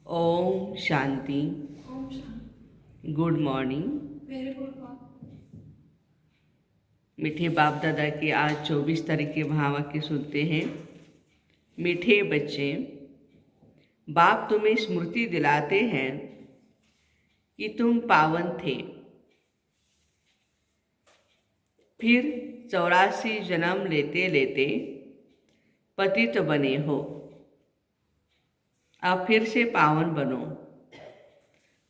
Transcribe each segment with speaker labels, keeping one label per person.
Speaker 1: ओम Shanti.
Speaker 2: Om Shanti.
Speaker 1: Good morning.
Speaker 2: Very good morning.
Speaker 1: मीठे बाप दादा के आज 24 तारीख के महावाक्य सुनते हैं। मीठे बच्चे, बाप तुम्हें स्मृति दिलाते हैं कि तुम पावन थे, फिर 84 जन्म लेते लेते पतित बने हो। अब फिर से पावन बनो।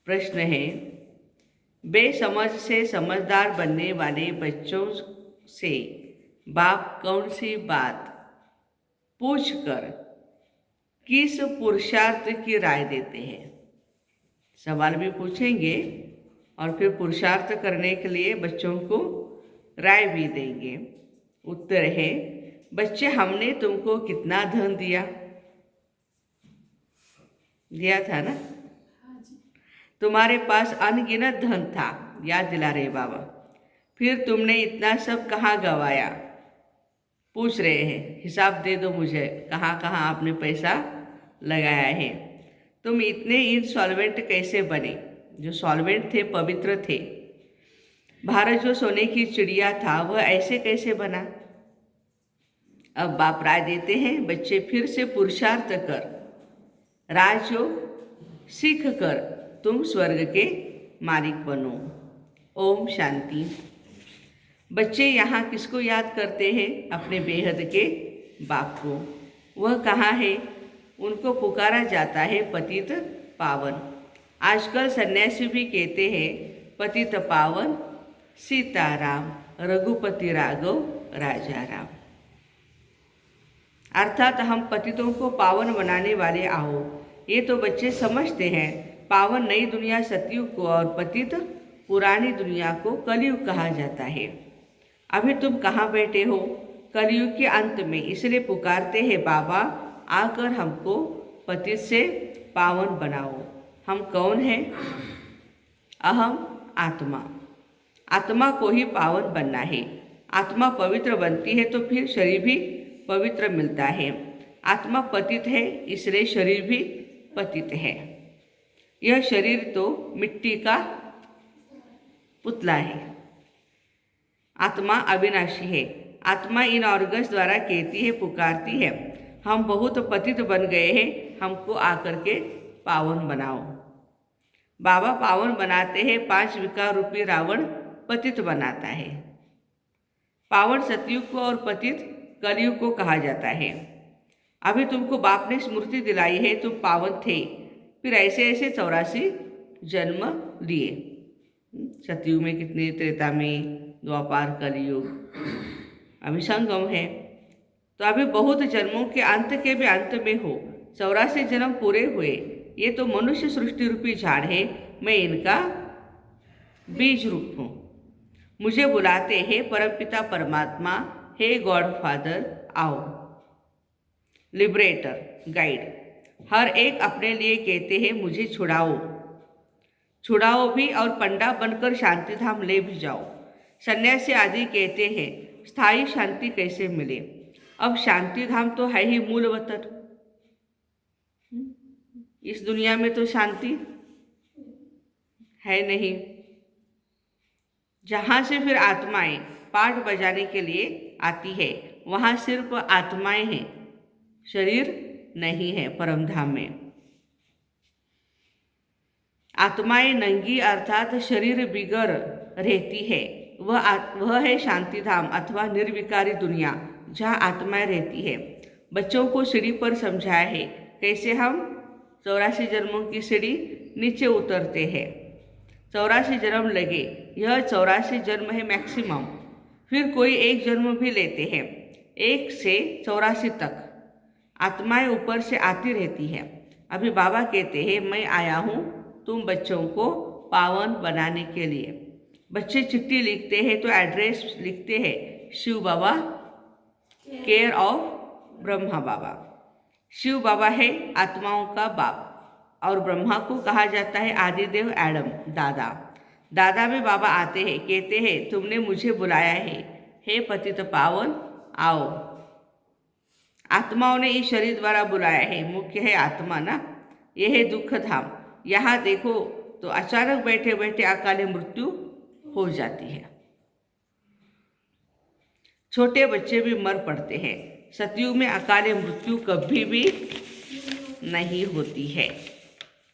Speaker 1: प्रश्न है, बेसमझ से समझदार बनने वाले बच्चों से बाप कौन सी बात पूछकर किस पुरुषार्थ की राय देते हैं? सवाल भी पूछेंगे और फिर पुरुषार्थ करने के लिए बच्चों को राय भी देंगे। उत्तर है, बच्चे हमने तुमको कितना धन दिया था ना?
Speaker 2: हाँ जी।
Speaker 1: तुम्हारे पास अनगिनत धन था, याद दिला रहे बाबा। फिर तुमने इतना सब कहाँ गवाया? पूछ रहे हैं, हिसाब दे दो मुझे, कहाँ कहाँ आपने पैसा लगाया है। तुम इतने इनसॉल्वेंट कैसे बने? जो सॉल्वेंट थे, पवित्र थे। भारत जो सोने की चिड़िया था, वह ऐसे कैसे बना? अब बाप राय देते हैं, बच्चे फिर से पुरुषार्थ कर, राजयोग सीख कर तुम स्वर्ग के मालिक बनो। ओम शांति। बच्चे यहाँ किसको याद करते हैं? अपने बेहद के बाप को। वह कहाँ है? उनको पुकारा जाता है पतित पावन। आजकल सन्यासी भी कहते हैं पतित पावन सीताराम, रघुपति राघव, राजा राम। अर्थात हम पतितों को पावन बनाने वाले आओ। ये तो बच्चे समझते हैं। पावन नई दुनिया सतयुग को और पतित पुरानी दुनिया को कलयुग कहा जाता है। अभी तुम कहाँ बैठे हो? कलयुग के अंत में। इसलिए पुकारते हैं, बाबा आकर हमको पतित से पावन बनाओ। हम कौन हैं? अहम आत्मा। आत्मा को ही पावन बनना है। आत्मा पवित्र बनती है तो फिर शरीर भी पवित्र मिलता है। आत्मा पतित है, इसलिए शरीर भी पतित है। यह शरीर तो मिट्टी का पुतला है। आत्मा अविनाशी है। आत्मा इन ऑर्गन्स द्वारा कहती है, पुकारती है, हम बहुत पतित बन गए हैं, हमको आकर के पावन बनाओ। बाबा पावन बनाते हैं। 5 विकार रूपी रावण पतित बनाता है। पावन सतयुग को और पतित कलयुग को कहा जाता है। अभी तुमको बाप ने स्मृति दिलाई है, तुम पावन थे, फिर ऐसे ऐसे 84 जन्म लिए। सतयुग में कितने, त्रेता में, द्वापार, कलयुग, अभी संगम है। तो अभी बहुत जन्मों के अंत के भी अंत में हो। 84 जन्म पूरे हुए। ये तो मनुष्य सृष्टि रूपी झाड़ है, मैं इनका बीज रूप हूँ। मुझे बुलाते हैं परमपिता परमात्मा, हे गॉड फादर आओ। Liberator, guide. हर एक अपने लिए कहते हैं, मुझे छुड़ाओ, छुड़ाओ भी और पंडा बनकर शांति धाम ले भी जाओ। सन्यासी आदि कहते हैं, स्थायी शांति कैसे मिले? अब शांति धाम तो है ही मूल वतन। इस दुनिया में तो शांति है नहीं। जहाँ से फिर आत्माएं पाठ बजाने के लिए आती है, वहाँ सिर्फ आत्माएं हैं, शरीर नहीं है। परमधाम में आत्माएं नंगी अर्थात शरीर बिगर रहती है। वह है शांति धाम अथवा निर्विकारी दुनिया, जहाँ आत्माएं रहती है। बच्चों को सीढ़ी पर समझाया है, कैसे हम 84 जन्मों की सीढ़ी नीचे उतरते हैं। 84 जन्म लगे, यह 84 जन्म है मैक्सिमम। फिर कोई एक जन्म भी लेते हैं। 1 से 84 तक आत्माएं ऊपर से आती रहती है। अभी बाबा कहते हैं, मैं आया हूँ तुम बच्चों को पावन बनाने के लिए। बच्चे चिट्ठी लिखते हैं तो एड्रेस लिखते हैं, शिव बाबा, केयर ऑफ ब्रह्मा बाबा। शिव बाबा है आत्माओं का बाप और ब्रह्मा को कहा जाता है आदिदेव, एडम, दादा। दादा में बाबा आते हैं, कहते हैं, तुमने मुझे बुलाया है, हे पतित पावन आओ। आत्माओं ने इस शरीर द्वारा बुलाया है, मुख्य है आत्मा ना। यह है दुख धाम। यहाँ देखो तो अचानक बैठे बैठे अकाले मृत्यु हो जाती है। छोटे बच्चे भी मर पड़ते हैं। सतयुग में अकाले मृत्यु कभी भी नहीं होती है।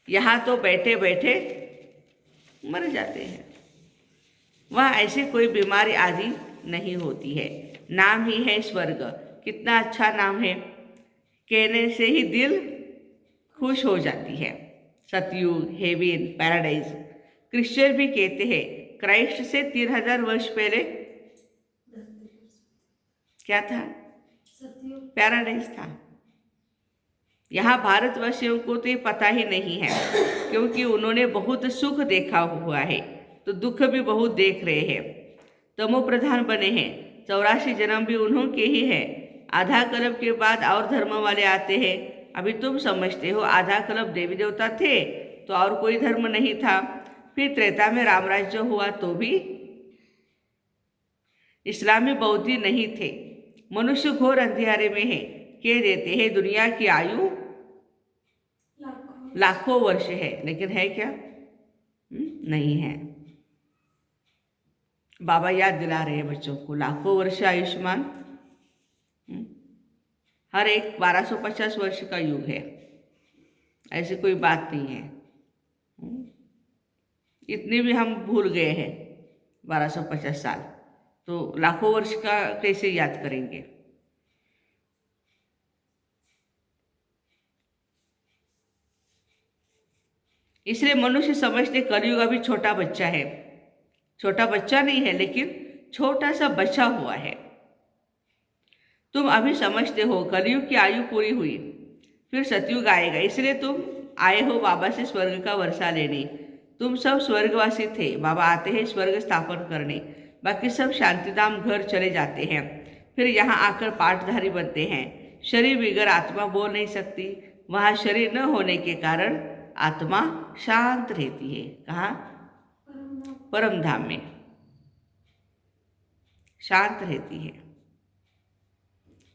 Speaker 1: यहाँ तो बैठे बैठे मर जाते हैं। वह ऐसी कोई बीमारी आदि नहीं होती है। नाम ही है स्वर्ग। कितना अच्छा नाम है, कहने से ही दिल खुश हो जाती है। सतयुग, हेवन, पैराडाइज। क्रिश्चियन भी कहते हैं क्राइस्ट से 3000 वर्ष पहले क्या था?
Speaker 2: सतयुग
Speaker 1: पैराडाइज था। यहाँ भारतवासियों को तो ये पता ही नहीं है, क्योंकि उन्होंने बहुत सुख देखा हुआ है, तो दुख भी बहुत देख रहे हैं। तमो प्रधान बने हैं। 84 जन्म भी उन्हों के ही है। आधा कल्प के बाद और धर्म वाले आते हैं। अभी तुम समझते हो आधा कल्प देवी देवता थे तो और कोई धर्म नहीं था। फिर त्रेता में राम राज्य हुआ तो भी इस्लामी बौद्धि नहीं थे। मनुष्य घोर अंधियारे में है। कह देते हैं दुनिया की आयु
Speaker 2: लाखों
Speaker 1: लाखों वर्ष है, लेकिन है क्या? नहीं है। बाबा याद दिला रहे हैं बच्चों को, लाखों वर्ष आयुष्मान। हर एक 1250 वर्ष का युग है, ऐसी कोई बात नहीं है। इतने भी हम भूल गए हैं 1250 साल, तो लाखों वर्ष का कैसे याद करेंगे? इसलिए मनुष्य समझते कलयुग अभी छोटा बच्चा है। छोटा बच्चा नहीं है, लेकिन छोटा सा बचा हुआ है। तुम अभी समझते हो कलयुग की आयु पूरी हुई, फिर सतयुग आएगा, इसलिए तुम आए हो बाबा से स्वर्ग का वर्षा लेने। तुम सब स्वर्गवासी थे, बाबा आते हैं स्वर्ग स्थापन करने। बाकी सब शांतिधाम घर चले जाते हैं, फिर यहाँ आकर पाठधारी बनते हैं। शरीर बिगर आत्मा बोल नहीं सकती। वहाँ शरीर न होने के कारण आत्मा शांत रहती है। कहाँ? परम धाम में शांत रहती है।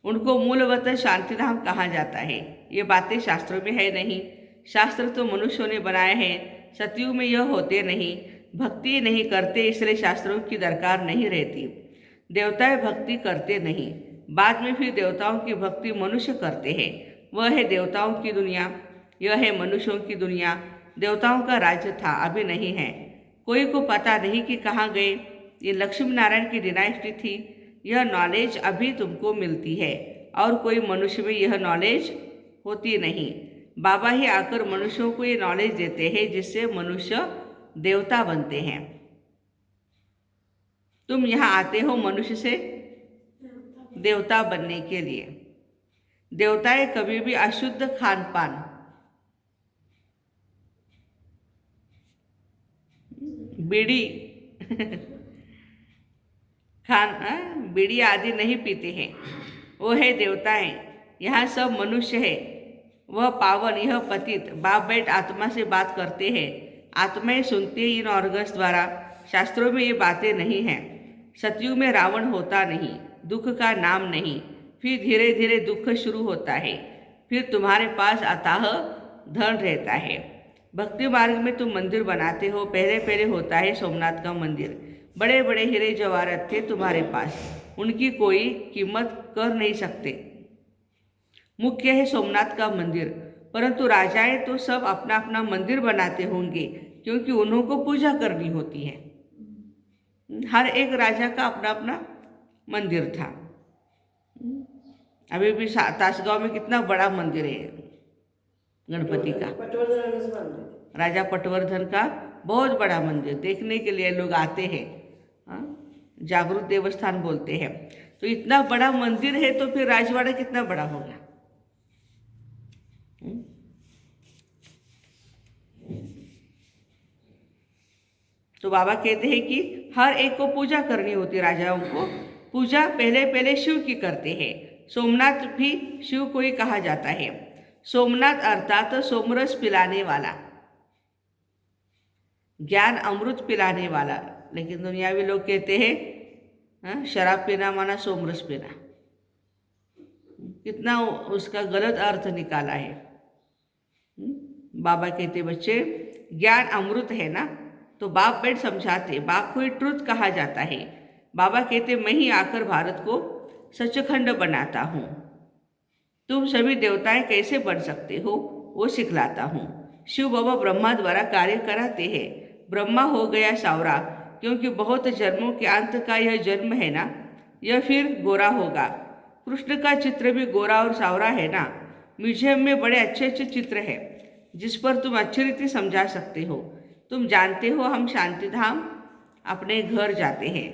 Speaker 1: उनको मूलवत शांतिधाम कहा जाता है। ये बातें शास्त्रों में है नहीं। शास्त्र तो मनुष्यों ने बनाए हैं। सतयुग में यह होते नहीं। भक्ति नहीं करते, इसलिए शास्त्रों की दरकार नहीं रहती। देवताएं भक्ति करते नहीं, बाद में फिर देवताओं की भक्ति मनुष्य करते हैं। वह है देवताओं की दुनिया, यह है मनुष्यों की दुनिया। देवताओं का राज्य था, अभी नहीं है। कोई को पता नहीं कि कहाँ गए। ये लक्ष्मी नारायण की डिनाइस्टी थी। यह नॉलेज अभी तुमको मिलती है, और कोई मनुष्य में यह नॉलेज होती नहीं। बाबा ही आकर मनुष्यों को ये नॉलेज देते हैं, जिससे मनुष्य देवता बनते हैं। तुम यहाँ आते हो मनुष्य से देवता बनने के लिए। देवताएं कभी भी अशुद्ध खान पान, बीड़ी बीड़ी आदि नहीं पीते हैं। वो है देवताएं। यहाँ सब मनुष्य है। वह पावन, यह पतित। बाप बेट आत्मा से बात करते हैं। आत्माएं सुनती है इन ऑर्गन्स द्वारा। शास्त्रों में ये बातें नहीं हैं। सतयुग में रावण होता नहीं, दुख का नाम नहीं। फिर धीरे धीरे दुख शुरू होता है। फिर तुम्हारे पास अथाह धन रहता है। भक्ति मार्ग में तुम मंदिर बनाते हो। पहले पहले होता है सोमनाथ का मंदिर। बड़े बड़े हीरे जवाहरात थे तुम्हारे पास, उनकी कोई कीमत कर नहीं सकते। मुख्य है सोमनाथ का मंदिर, परंतु राजाएं तो सब अपना अपना मंदिर बनाते होंगे, क्योंकि उन्हों को पूजा करनी होती है। हर एक राजा का अपना अपना मंदिर था। अभी भी तासगांव में कितना बड़ा मंदिर है गणपति का। राजा पटवर्धन का बहुत बड़ा मंदिर देखने के लिए लोग आते हैं। जागृत देवस्थान बोलते हैं। तो इतना बड़ा मंदिर है, तो फिर राजवाड़ा कितना बड़ा होगा? तो बाबा कहते हैं कि हर एक को पूजा करनी होती। राजाओं को पूजा पहले पहले शिव की करते हैं। सोमनाथ भी शिव को ही कहा जाता है। सोमनाथ अर्थात सोमरस पिलाने वाला, ज्ञान अमृत पिलाने वाला। लेकिन दुनियावी लोग कहते हैं शराब पीना माना सोमरस पीना। कितना उसका गलत अर्थ निकाला है। बाबा कहते बच्चे ज्ञान अमृत है ना, तो बाप बैठ समझाते, बाप को ही ट्रुथ कहा जाता है। बाबा कहते मैं ही आकर भारत को सचखंड बनाता हूँ। तुम सभी देवताएं कैसे बन सकते हो वो सिखलाता हूँ। शिव बाबा ब्रह्मा द्वारा कार्य कराते हैं। ब्रह्मा हो गया सावरा, क्योंकि बहुत जन्मों के अंत का यह जन्म है ना, यह फिर गोरा होगा। कृष्ण का चित्र भी गोरा और सावरा है ना। म्यूजियम में बड़े अच्छे अच्छे चित्र हैं जिस पर तुम अच्छी रीति समझा सकते हो। तुम जानते हो हम शांति धाम अपने घर जाते हैं,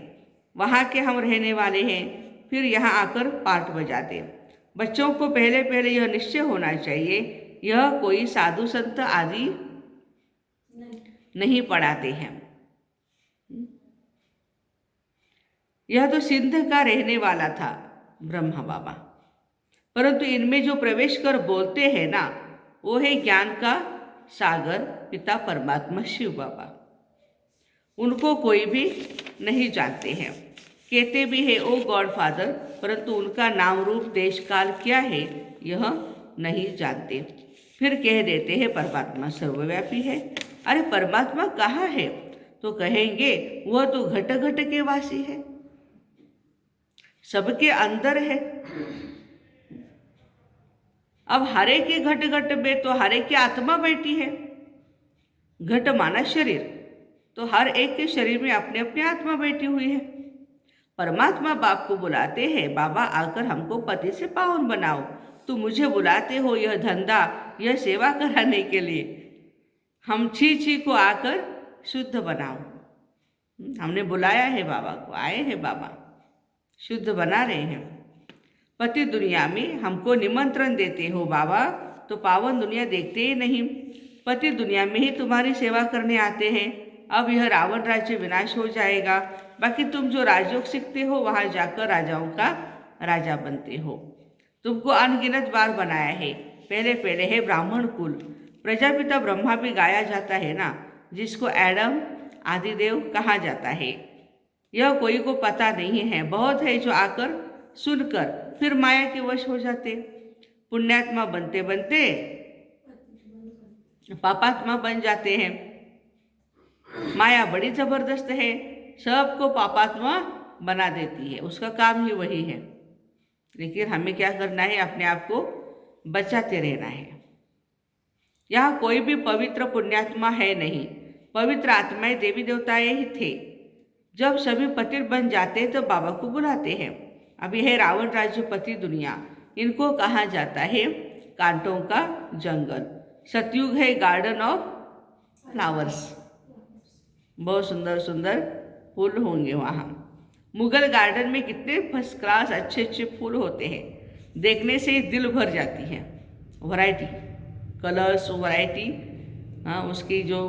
Speaker 1: वहाँ के हम रहने वाले हैं, फिर यहाँ आकर पाठ बजाते। बच्चों को पहले पहले यह निश्चय होना चाहिए, यह कोई साधु संत आदि नहीं पढ़ाते हैं। यह तो सिंध का रहने वाला था ब्रह्मा बाबा, परंतु इनमें जो प्रवेश कर बोलते हैं ना, वो है ज्ञान का सागर पिता परमात्मा शिव बाबा। उनको कोई भी नहीं जानते हैं, कहते भी है ओ गॉड फादर, परंतु उनका नाम रूप देश काल क्या है यह नहीं जानते। फिर कह देते हैं परमात्मा सर्वव्यापी है। अरे परमात्मा कहाँ है? तो कहेंगे वह तो घट घट के वासी है, सबके अंदर है। अब हरे के घट घट में तो हरे की आत्मा बैठी है। घट माना शरीर, तो हर एक के शरीर में अपने अपने आत्मा बैठी हुई है। परमात्मा बाप को बुलाते हैं, बाबा आकर हमको पति से पावन बनाओ। तुम मुझे बुलाते हो यह धंधा, यह सेवा कराने के लिए। हम छी छी को आकर शुद्ध बनाओ। हमने बुलाया है बाबा को, आए हैं बाबा, शुद्ध बना रहे हैं। पति दुनिया में हमको निमंत्रण देते हो बाबा, तो पावन दुनिया देखते ही नहीं। पति दुनिया में ही तुम्हारी सेवा करने आते हैं। अब यह रावण राज्य विनाश हो जाएगा, बाकी तुम जो राजयोग सीखते हो वहाँ जाकर राजाओं का राजा बनते हो। तुमको अनगिनत बार बनाया है। पहले पहले है ब्राह्मण कुल, प्रजापिता ब्रह्मा भी गाया जाता है ना, जिसको एडम आदिदेव कहा जाता है। यह कोई को पता नहीं है, बहुत है जो आकर सुनकर फिर माया के वश हो जाते। पुण्यात्मा बनते बनते पापात्मा बन जाते हैं। माया बड़ी जबरदस्त है, सबको पापात्मा बना देती है, उसका काम ही वही है। लेकिन हमें क्या करना है? अपने आप को बचाते रहना है। यहाँ कोई भी पवित्र पुण्यात्मा है नहीं, पवित्र आत्माएं देवी देवताएं ही थे। जब सभी पतित बन जाते तो बाबा को बुलाते हैं। अब यह रावण राज्य पति दुनिया, इनको कहा जाता है कांटों का जंगल। सतयुग है गार्डन ऑफ फ्लावर्स, बहुत सुंदर सुंदर फूल होंगे वहाँ। मुगल गार्डन में कितने फर्स्ट क्लास अच्छे अच्छे फूल होते हैं, देखने से ही दिल भर जाती है। वैरायटी, कलर्स, वैरायटी, हाँ, उसकी जो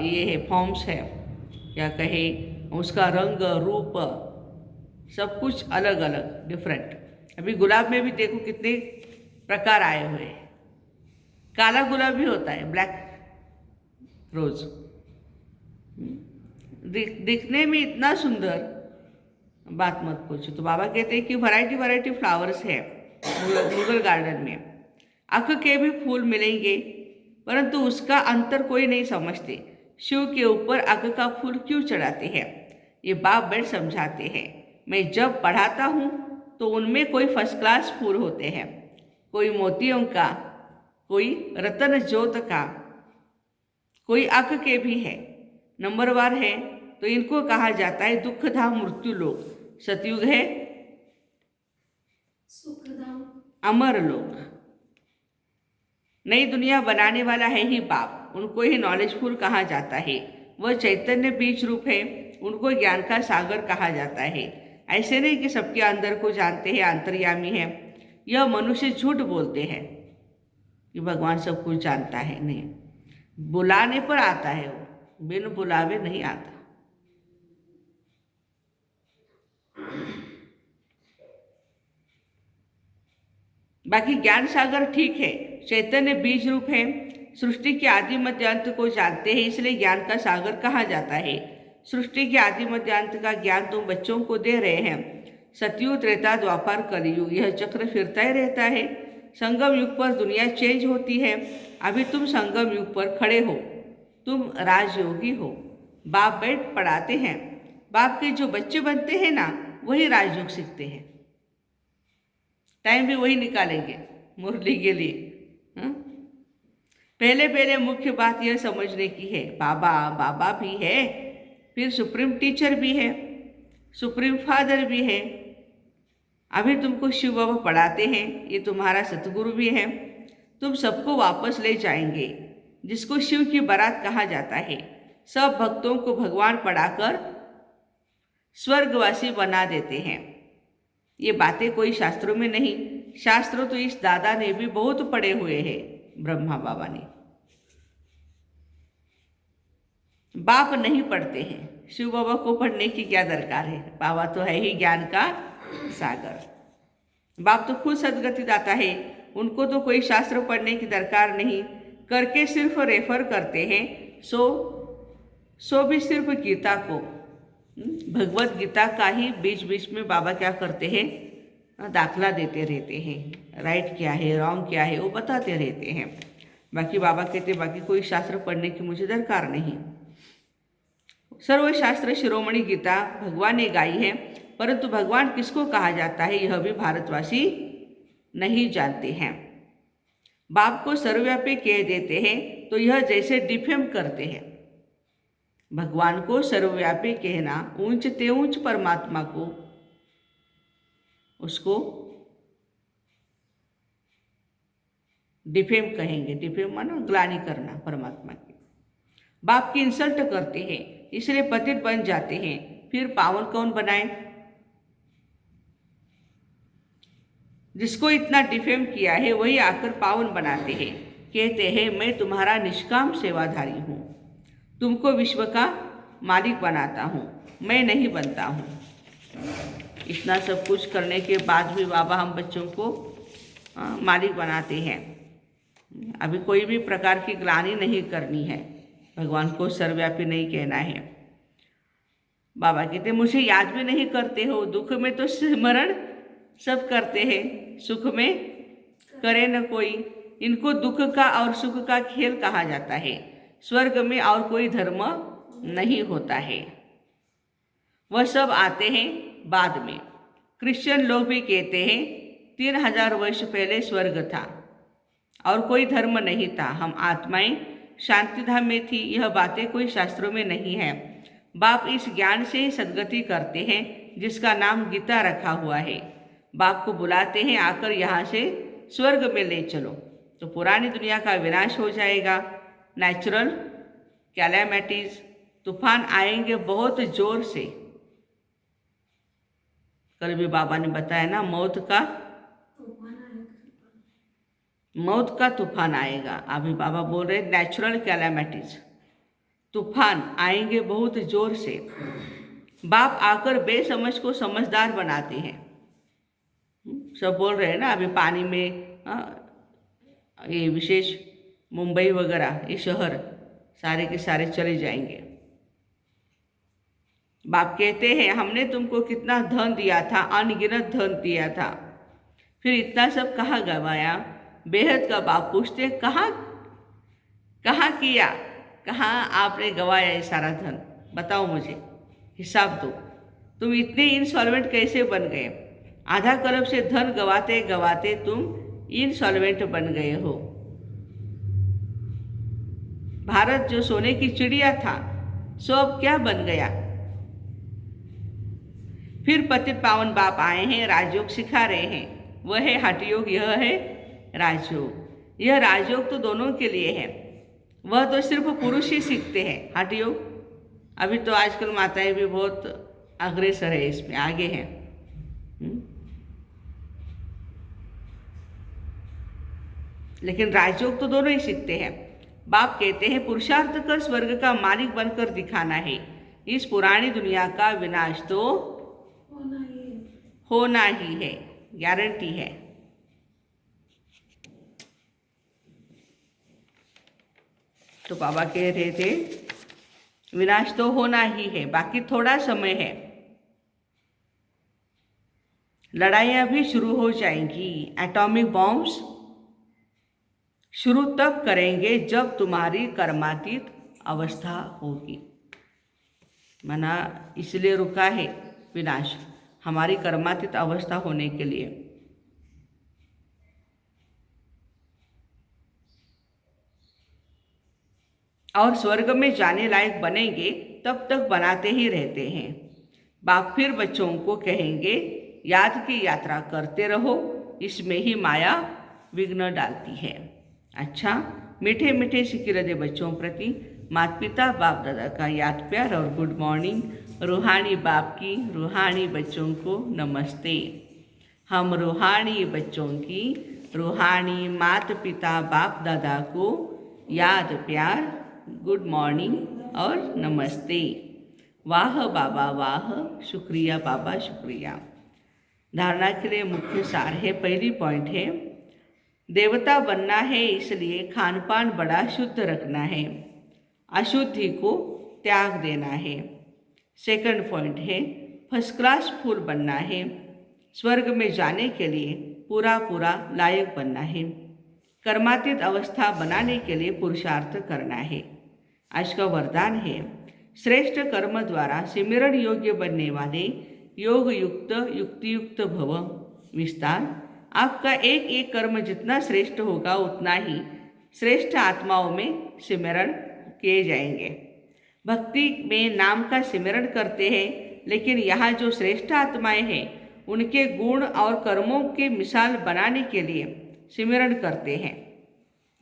Speaker 1: ये है फॉर्म्स है, या कहे उसका रंग रूप, सब कुछ अलग अलग डिफरेंट। अभी गुलाब में भी देखो कितने प्रकार आए हुए हैं। काला गुलाब भी होता है, ब्लैक रोज, दिखने में इतना सुंदर, बात मत पूछो। तो बाबा कहते हैं कि वैरायटी वैरायटी फ्लावर्स है मुगल गार्डन में। अख के भी फूल मिलेंगे, परंतु उसका अंतर कोई नहीं समझते। शिव के ऊपर अख का फूल क्यों चढ़ाते हैं, ये बाप बैठ समझाते हैं। मैं जब पढ़ाता हूँ तो उनमें कोई फर्स्ट क्लास फूल होते हैं, कोई मोतियों का, कोई रतन ज्योत का, कोई अख के भी है, नंबरवार है। तो इनको कहा जाता है दुख धाम मृत्यु लोक। सतयुग है
Speaker 2: सुखधाम
Speaker 1: अमर लोक। नई दुनिया बनाने वाला है ही बाप, उनको ही नॉलेजफुल कहा जाता है। वह चैतन्य बीज रूप है, उनको ज्ञान का सागर कहा जाता है। ऐसे नहीं कि सबके अंदर को जानते हैं, अंतर्यामी है। यह मनुष्य झूठ बोलते हैं कि भगवान सब कुछ जानता है, नहीं। बुलाने पर आता है वो, बिन बुलावे नहीं आता। बाकी ज्ञान सागर ठीक है, चैतन्य बीज रूप है, सृष्टि के आदि मध्य अंत को जानते हैं, इसलिए ज्ञान का सागर कहा जाता है। सृष्टि के आदि मध्य अंत का ज्ञान तुम बच्चों को दे रहे हैं। सतयुग, त्रेता, द्वापर, कलयुग, यह चक्र फिरता ही रहता है। संगम युग पर दुनिया चेंज होती है। अभी तुम संगम युग पर खड़े हो, तुम राजयोगी हो। बाप बैठ पढ़ाते हैं, बाप के जो बच्चे बनते हैं ना वही राजयोग सीखते हैं। टाइम भी वही निकालेंगे मुरली के लिए। हाँ? पहले पहले मुख्य बात यह समझने की है, बाबा बाबा भी है, फिर सुप्रीम टीचर भी है, सुप्रीम फादर भी है। अभी तुमको शिव बाबा पढ़ाते हैं, ये तुम्हारा सतगुरु भी है। तुम सबको वापस ले जाएंगे, जिसको शिव की बारात कहा जाता है। सब भक्तों को भगवान पढ़ाकर स्वर्गवासी बना देते हैं। ये बातें कोई शास्त्रों में नहीं, शास्त्र तो इस दादा ने भी बहुत पढ़े हुए हैं, ब्रह्मा बाबा ने। बाप नहीं पढ़ते हैं, शिव बाबा को पढ़ने की क्या दरकार है, बाबा तो है ही ज्ञान का सागर। बाप तो खुद सदगति दाता है, उनको तो कोई शास्त्र पढ़ने की दरकार नहीं, करके सिर्फ रेफर करते हैं। सो भी सिर्फ गीता को, भगवत गीता का ही बीच बीच में बाबा क्या करते हैं, दाखला देते रहते हैं। राइट क्या है, रॉन्ग क्या है, वो बताते रहते हैं। बाकी बाबा कहते बाकी कोई शास्त्र पढ़ने की मुझे दरकार नहीं। सर्वशास्त्र शिरोमणि गीता भगवान ने गाई है, परंतु भगवान किसको कहा जाता है यह भी भारतवासी नहीं जानते हैं। बाप को सर्वव्यापी कह देते हैं तो यह जैसे डिफेम करते हैं। भगवान को सर्वव्यापी कहना, ऊंच ते ऊंच परमात्मा को, उसको डिफेम कहेंगे। डिफेम मानो ग्लानि करना परमात्मा की। बाप की इंसल्ट करते हैं, इसलिए पतित बन जाते हैं। फिर पावन कौन बनाए? जिसको इतना डिफेम किया है वही आकर पावन बनाते हैं। कहते हैं मैं तुम्हारा निष्काम सेवाधारी हूँ, तुमको विश्व का मालिक बनाता हूँ, मैं नहीं बनता हूँ। इतना सब कुछ करने के बाद भी बाबा हम बच्चों को मालिक बनाते हैं। अभी कोई भी प्रकार की ग्लानि नहीं करनी है, भगवान को सर्वव्यापी नहीं कहना है। बाबा कहते मुझे याद भी नहीं करते हो, दुख में तो स्मरण सब करते हैं, सुख में करे न कोई। इनको दुख का और सुख का खेल कहा जाता है। स्वर्ग में और कोई धर्म नहीं होता है, वह सब आते हैं बाद में। क्रिश्चियन लोग भी कहते हैं 3000 वर्ष पहले स्वर्ग था और कोई धर्म नहीं था, हम आत्माएं शांतिधाम में थी। यह बातें कोई शास्त्रों में नहीं है। बाप इस ज्ञान से सद्गति करते हैं जिसका नाम गीता रखा हुआ है। बाप को बुलाते हैं आकर यहाँ से स्वर्ग में ले चलो, तो पुरानी दुनिया का विनाश हो जाएगा। नेचुरल कैलामिटीज, तूफान आएंगे बहुत जोर से। कल भी बाबा ने बताया ना, मौत का तूफान आएगा। अभी बाबा बोल रहे नेचुरल कैलामिटीज, तूफान आएंगे बहुत जोर से। बाप आकर बेसमझ को समझदार बनाते हैं। सब बोल रहे हैं ना अभी पानी में, ये विशेष मुंबई वगैरह ये शहर सारे के सारे चले जाएंगे। बाप कहते हैं हमने तुमको कितना धन दिया था, अनगिनत धन दिया था, फिर इतना सब कहाँ गवाया? बेहद का बाप पूछते कहाँ किया, कहाँ आपने गवाया ये सारा धन, बताओ मुझे, हिसाब दो। तुम इतने इंसॉल्वेंट कैसे बन गए? आधा करोड़ से धन गवाते गवाते तुम इंसॉल्वेंट बन गए हो। भारत जो सोने की चिड़िया था सो अब क्या बन गया? फिर पतित पावन बाप आए हैं, राजयोग सिखा रहे हैं। वह है हठयोग, यह है राजयोग। यह राजयोग तो दोनों के लिए है, वह तो सिर्फ पुरुष ही सीखते हैं हठयोग। अभी तो आजकल माताएं भी बहुत अग्रेसर है, इसमें आगे हैं। लेकिन राजयोग तो दोनों ही सीखते हैं। बाप कहते हैं पुरुषार्थ कर स्वर्ग का मालिक बनकर दिखाना है। इस पुरानी दुनिया का विनाश तो होना ही है, गारंटी है। तो बाबा कह रहे थे विनाश तो होना ही है, बाकी थोड़ा समय है। लड़ाइयाँ भी शुरू हो जाएंगी, एटॉमिक बॉम्ब्स शुरू तब करेंगे जब तुम्हारी कर्मातीत अवस्था होगी। मना इसलिए रुका है विनाश, हमारी कर्मातीत अवस्था होने के लिए। और स्वर्ग में जाने लायक बनेंगे तब तक बनाते ही रहते हैं। बाप फिर बच्चों को कहेंगे याद की यात्रा करते रहो, इसमें ही माया विघ्न डालती है। अच्छा, मीठे मीठे सिकिरदे बच्चों प्रति माता पिता बाप दादा का याद प्यार और गुड मॉर्निंग। रूहानी बाप की रूहानी बच्चों को नमस्ते। हम रूहानी बच्चों की रूहानी माता पिता बाप दादा को याद प्यार, गुड मॉर्निंग और नमस्ते। वाह बाबा वाह, शुक्रिया बाबा शुक्रिया। धारणा के लिए मुख्य सार है, पहली पॉइंट है देवता बनना है, इसलिए खान पान बड़ा शुद्ध रखना है, अशुद्धि को त्याग देना है। सेकंड पॉइंट है फर्स्ट क्लास फूल बनना है, स्वर्ग में जाने के लिए पूरा लायक बनना है, कर्मातीत अवस्था बनाने के लिए पुरुषार्थ करना है। आज का वरदान है श्रेष्ठ कर्म द्वारा सिमरण योग्य बनने वाले योग युक्त युक्तियुक्त भव। विस्तार, आपका एक एक कर्म जितना श्रेष्ठ होगा उतना ही श्रेष्ठ आत्माओं में सिमरण किए जाएंगे। भक्ति में नाम का सिमरण करते हैं, लेकिन यहाँ जो श्रेष्ठ आत्माएं हैं उनके गुण और कर्मों की मिसाल बनाने के लिए सिमरण करते हैं।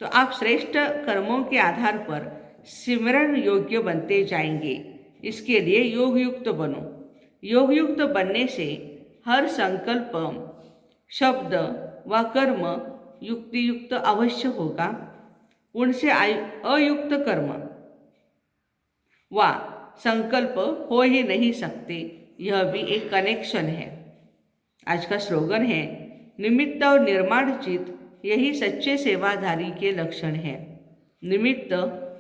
Speaker 1: तो आप श्रेष्ठ कर्मों के आधार पर सिमरण योग्य बनते जाएंगे। इसके लिए योग युक्त बनो। योग युक्त बनने से हर संकल्प, शब्द व कर्म युक्ति युक्त अवश्य होगा। उनसे अयुक्त कर्म व संकल्प हो ही नहीं सकते। यह भी एक कनेक्शन है। आज का स्लोगन है निमित्त और निर्माण चित, यही सच्चे सेवाधारी के लक्षण है। निमित्त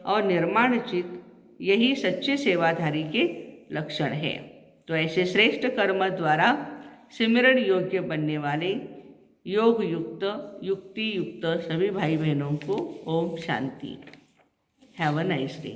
Speaker 1: और निर्माण चित, यही सच्चे सेवाधारी के लक्षण है। तो ऐसे श्रेष्ठ कर्म द्वारा सिमरण योग्य बनने वाले योग युक्त युक्ति युक्त सभी भाई बहनों को Om Shanti. Have a nice day.